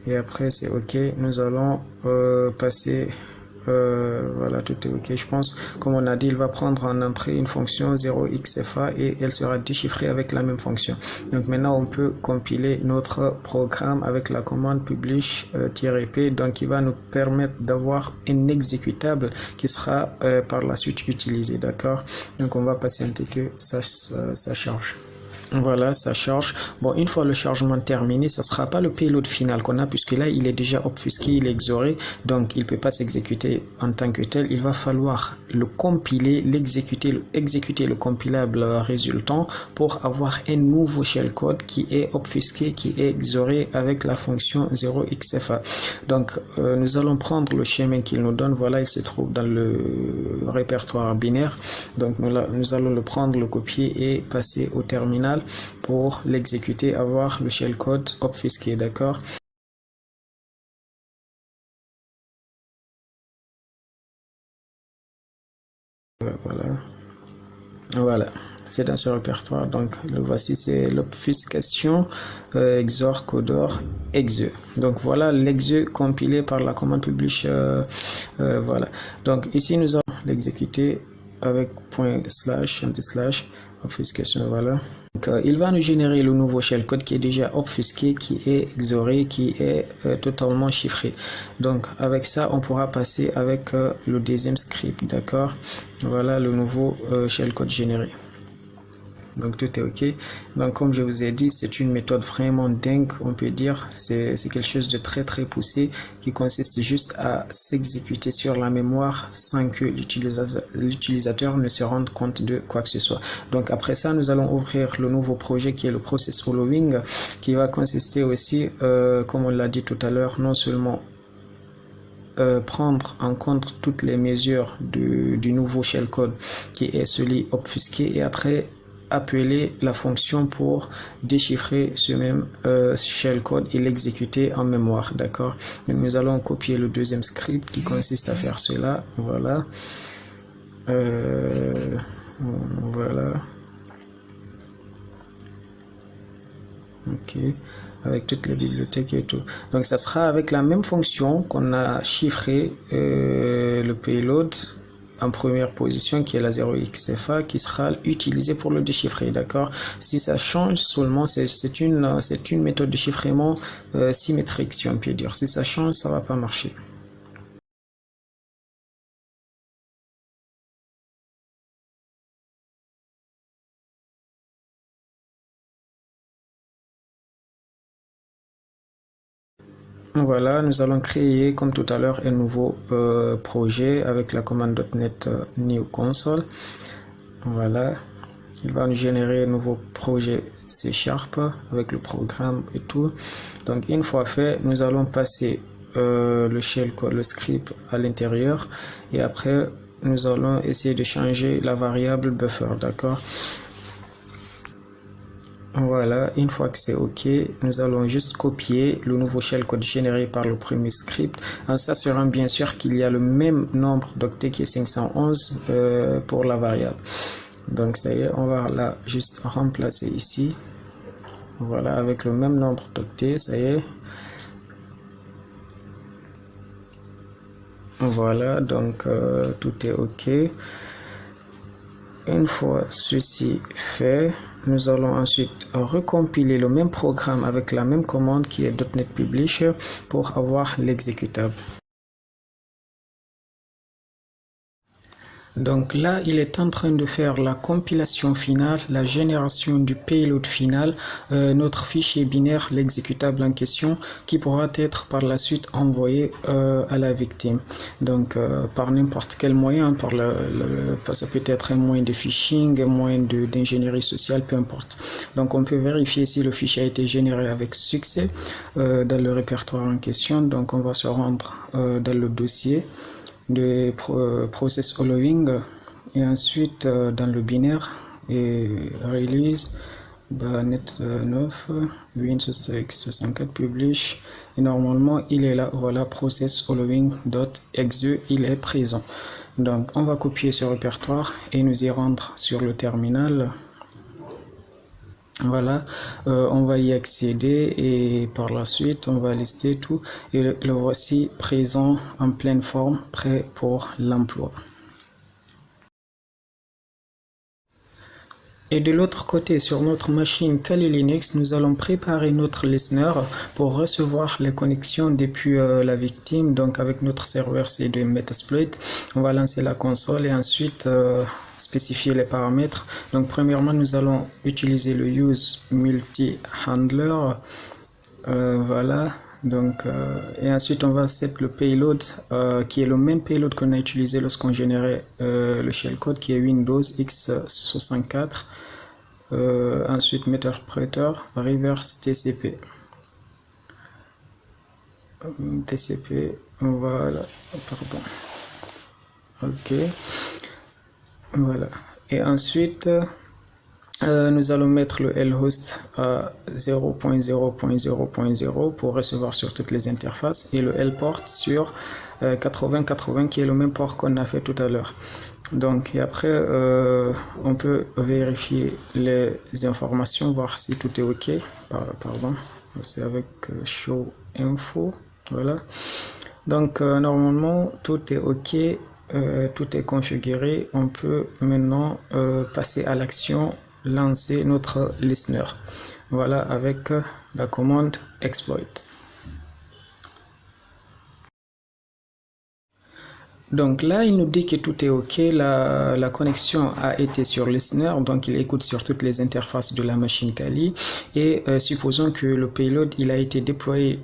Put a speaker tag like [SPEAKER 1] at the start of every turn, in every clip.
[SPEAKER 1] et après c'est OK. Nous allons passer, voilà, tout est OK, je pense. Comme on a dit, il va prendre en entrée une fonction 0xfa et elle sera déchiffrée avec la même fonction. Donc maintenant on peut compiler notre programme avec la commande publish-p, donc il va nous permettre d'avoir un exécutable qui sera par la suite utilisé, d'accord. Donc on va patienter que ça charge. Voilà, ça charge. Bon, une fois le chargement terminé, ça sera pas le payload final qu'on a, puisque là, il est déjà obfusqué, il est exoré, donc il ne peut pas s'exécuter en tant que tel. Il va falloir le compiler, exécuter le compilable résultant pour avoir un nouveau shellcode qui est obfusqué, qui est exoré avec la fonction 0xfa. Donc, nous allons prendre le chemin qu'il nous donne. Voilà, il se trouve dans le répertoire binaire. Donc, nous allons le prendre, le copier et passer au terminal pour l'exécuter, avoir le shellcode obfusqué, d'accord. Voilà, c'est dans ce répertoire. Donc le voici, c'est l'obfuscation XOR codor exe. Donc voilà l'exe compilé par la commande publish. Voilà, donc ici nous allons l'exécuter avec // obfuscation. Voilà, donc, il va nous générer le nouveau shellcode qui est déjà obfusqué, qui est exoré, qui est totalement chiffré. Donc avec ça on pourra passer avec le deuxième script, d'accord. Voilà le nouveau shellcode généré. Donc tout est OK. Donc comme je vous ai dit, c'est une méthode vraiment dingue, on peut dire. C'est quelque chose de très poussé qui consiste juste à s'exécuter sur la mémoire sans que l'utilisateur ne se rende compte de quoi que ce soit. Donc après ça, nous allons ouvrir le nouveau projet qui est le process following, qui va consister aussi, comme on l'a dit tout à l'heure, non seulement prendre en compte toutes les mesures du nouveau shellcode qui est celui obfusqué, et après appeler la fonction pour déchiffrer ce même shellcode et l'exécuter en mémoire, d'accord. Nous allons copier le deuxième script qui consiste à faire cela. Voilà, voilà, OK, avec toutes les bibliothèques et tout. Donc ça sera avec la même fonction qu'on a chiffré le payload en première position, qui est la 0xfa, qui sera utilisée pour le déchiffrer, d'accord. Si ça change seulement, c'est une méthode de chiffrement symétrique, si on peut dire. Si ça change, ça va pas marcher. Voilà, nous allons créer comme tout à l'heure un nouveau projet avec la commande .NET New Console. Voilà, il va nous générer un nouveau projet C# avec le programme et tout. Donc une fois fait, nous allons passer le shellcode, le script à l'intérieur, et après nous allons essayer de changer la variable buffer, d'accord. Voilà, une fois que c'est OK, nous allons juste copier le nouveau shellcode généré par le premier script en s'assurant bien sûr qu'il y a le même nombre d'octets qui est 511 pour la variable. Donc ça y est, on va là juste remplacer ici. Voilà, avec le même nombre d'octets, ça y est. Voilà, donc tout est OK. Une fois ceci fait, nous allons ensuite recompiler le même programme avec la même commande qui est .NET Publish pour avoir l'exécutable. Donc là, il est en train de faire la compilation finale, la génération du payload final, notre fichier binaire, l'exécutable en question, qui pourra être par la suite envoyé à la victime. Donc par n'importe quel moyen, ça peut être un moyen de phishing, un moyen d'ingénierie sociale, peu importe. Donc on peut vérifier si le fichier a été généré avec succès dans le répertoire en question. Donc on va se rendre dans le dossier de process following et ensuite dans le binaire et release .NET 9 Win64 publish, et normalement il est là. Voilà, process following.exe, il est présent. Donc on va copier ce répertoire et nous y rendre sur le terminal. Voilà, on va y accéder et par la suite on va lister tout et le voici présent en pleine forme, prêt pour l'emploi. Et de l'autre côté, sur notre machine Kali Linux, nous allons préparer notre listener pour recevoir les connexions depuis la victime. Donc avec notre serveur C2 Metasploit, on va lancer la console et ensuite spécifier les paramètres. Donc premièrement, nous allons utiliser le use multi-handler. Voilà. Donc, et ensuite on va set le payload qui est le même payload qu'on a utilisé lorsqu'on générait le shellcode qui est Windows x64. Ensuite interpréteur reverse TCP. Voilà, pardon. Ok, voilà. Et ensuite nous allons mettre le lhost à 0.0.0.0 pour recevoir sur toutes les interfaces et le lport sur 8080 qui est le même port qu'on a fait tout à l'heure. Donc, et après, on peut vérifier les informations, voir si tout est OK. Pardon, c'est avec show info. Voilà. Donc, normalement, tout est OK. Tout est configuré. On peut maintenant passer à l'action lancer notre listener. Voilà, avec la commande exploit. Donc là, il nous dit que tout est OK, la connexion a été sur listener, donc il écoute sur toutes les interfaces de la machine Kali. Et supposons que le payload, il a été déployé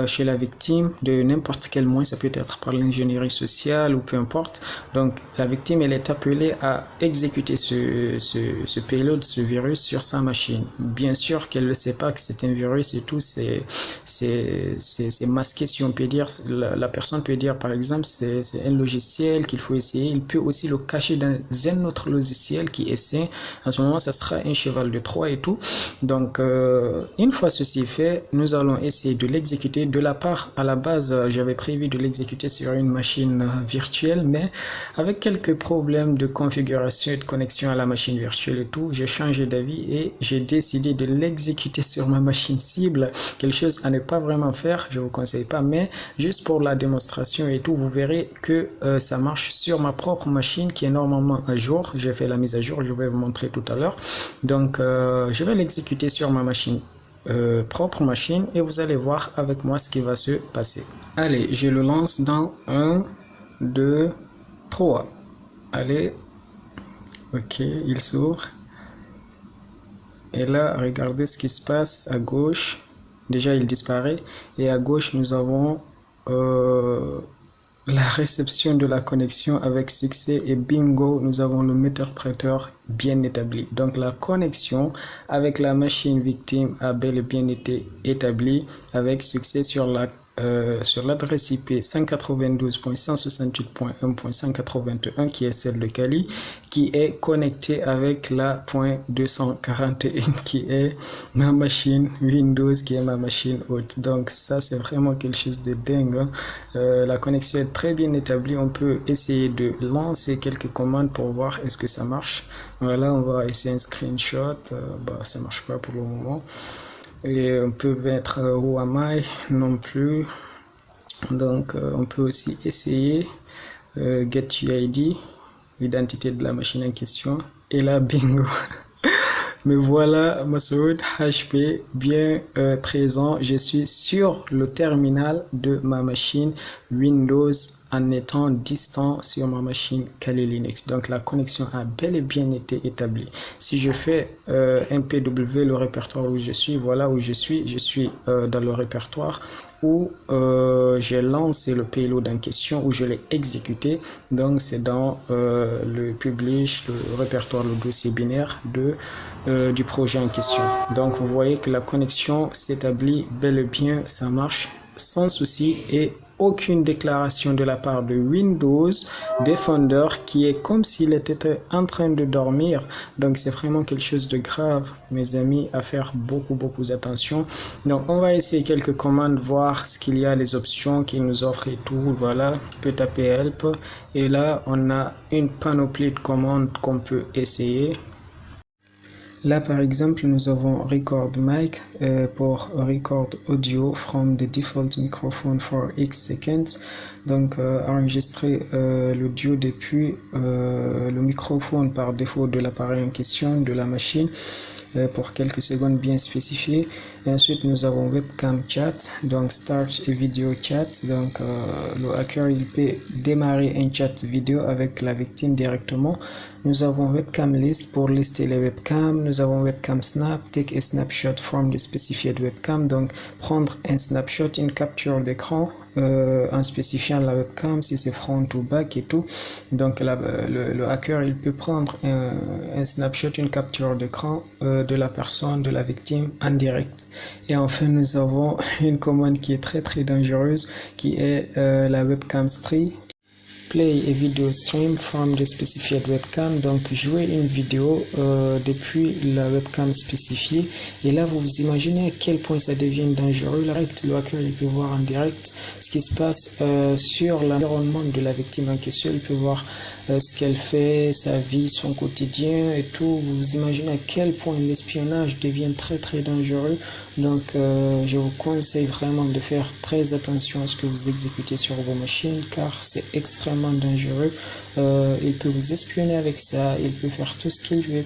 [SPEAKER 1] chez la victime de n'importe quel moyen, ça peut être par l'ingénierie sociale ou peu importe. Donc la victime, elle est appelée à exécuter ce payload, ce virus sur sa machine. Bien sûr qu'elle ne sait pas que c'est un virus et tout, c'est masqué si on peut dire. La personne peut dire par exemple c'est un logiciel qu'il faut essayer. Il peut aussi le cacher dans un autre logiciel qui essaie. En ce moment, ça sera un cheval de Troie et tout. Donc une fois ceci fait, nous allons essayer de l'exécuter. De la part, à la base, j'avais prévu de l'exécuter sur une machine virtuelle, mais avec quelques problèmes de configuration et de connexion à la machine virtuelle et tout, j'ai changé d'avis et j'ai décidé de l'exécuter sur ma machine cible. Quelque chose à ne pas vraiment faire, je vous conseille pas, mais juste pour la démonstration et tout, vous verrez que ça marche sur ma propre machine qui est normalement à jour. J'ai fait la mise à jour, je vais vous montrer tout à l'heure. Donc, je vais l'exécuter sur ma machine. Propre machine et vous allez voir avec moi ce qui va se passer. Allez, je le lance dans 1, 2, 3. Allez, ok, il s'ouvre. Et là, regardez ce qui se passe à gauche. Déjà, il disparaît. Et à gauche, nous avons la réception de la connexion avec succès et bingo, nous avons le interpréteur bien établi. Donc la connexion avec la machine victime a bel et bien été établie avec succès sur l'adresse IP 192.168.1.181 qui est celle de Kali, qui est connectée avec la .241 qui est ma machine Windows, qui est ma machine haute. Donc ça, c'est vraiment quelque chose de dingue, hein. La connexion est très bien établie. On peut essayer de lancer quelques commandes pour voir est-ce que ça marche. Voilà, on va essayer un screenshot. Ça marche pas pour le moment. Et on peut mettre who am I non plus. Donc on peut aussi essayer get UID, l'identité de la machine en question. Et là, bingo. Mais voilà, Massoud HP bien présent. Je suis sur le terminal de ma machine Windows en étant distant sur ma machine Kali Linux. Donc la connexion a bel et bien été établie. Si je fais un PW, le répertoire où je suis, voilà où je suis dans le répertoire où j'ai lancé le payload en question, où je l'ai exécuté. Donc c'est dans le publish, le répertoire, le dossier binaire du projet en question. Donc vous voyez que la connexion s'établit bel et bien, ça marche sans souci et aucune déclaration de la part de Windows Defender qui est comme s'il était en train de dormir. Donc c'est vraiment quelque chose de grave, mes amis, à faire beaucoup attention. Donc on va essayer quelques commandes, voir ce qu'il y a, les options qu'il nous offre et tout. Voilà, on peut taper help et là on a une panoplie de commandes qu'on peut essayer. Là, par exemple, nous avons Record Mic pour Record Audio from the default microphone for X seconds. Donc, enregistrer l'audio depuis le microphone par défaut de l'appareil en question, de la machine, pour quelques secondes bien spécifiées. Et ensuite, nous avons Webcam Chat, donc Start a Video Chat. Donc, le hacker, il peut démarrer un chat vidéo avec la victime directement. Nous avons Webcam List pour lister les webcams. Nous avons Webcam Snap, take a snapshot from the specified webcam. Donc, prendre un snapshot, une capture d'écran en spécifiant la webcam, si c'est front ou back et tout. Donc, le hacker, il peut prendre un snapshot, une capture d'écran de la personne, de la victime en direct. Et enfin, nous avons une commande qui est très dangereuse, qui est la Webcam Stream. Play a video stream from the specified webcam, donc jouer une vidéo depuis la webcam spécifiée. Et là, vous vous imaginez à quel point ça devient dangereux. Le hacker, il peut voir en direct ce qui se passe sur l'environnement de la victime en question. Il peut voir ce qu'elle fait, sa vie, son quotidien et tout. Vous vous imaginez à quel point l'espionnage devient très dangereux. Donc, je vous conseille vraiment de faire très attention à ce que vous exécutez sur vos machines, car c'est extrêmement dangereux. Il peut vous espionner avec ça, il peut faire tout ce qu'il veut.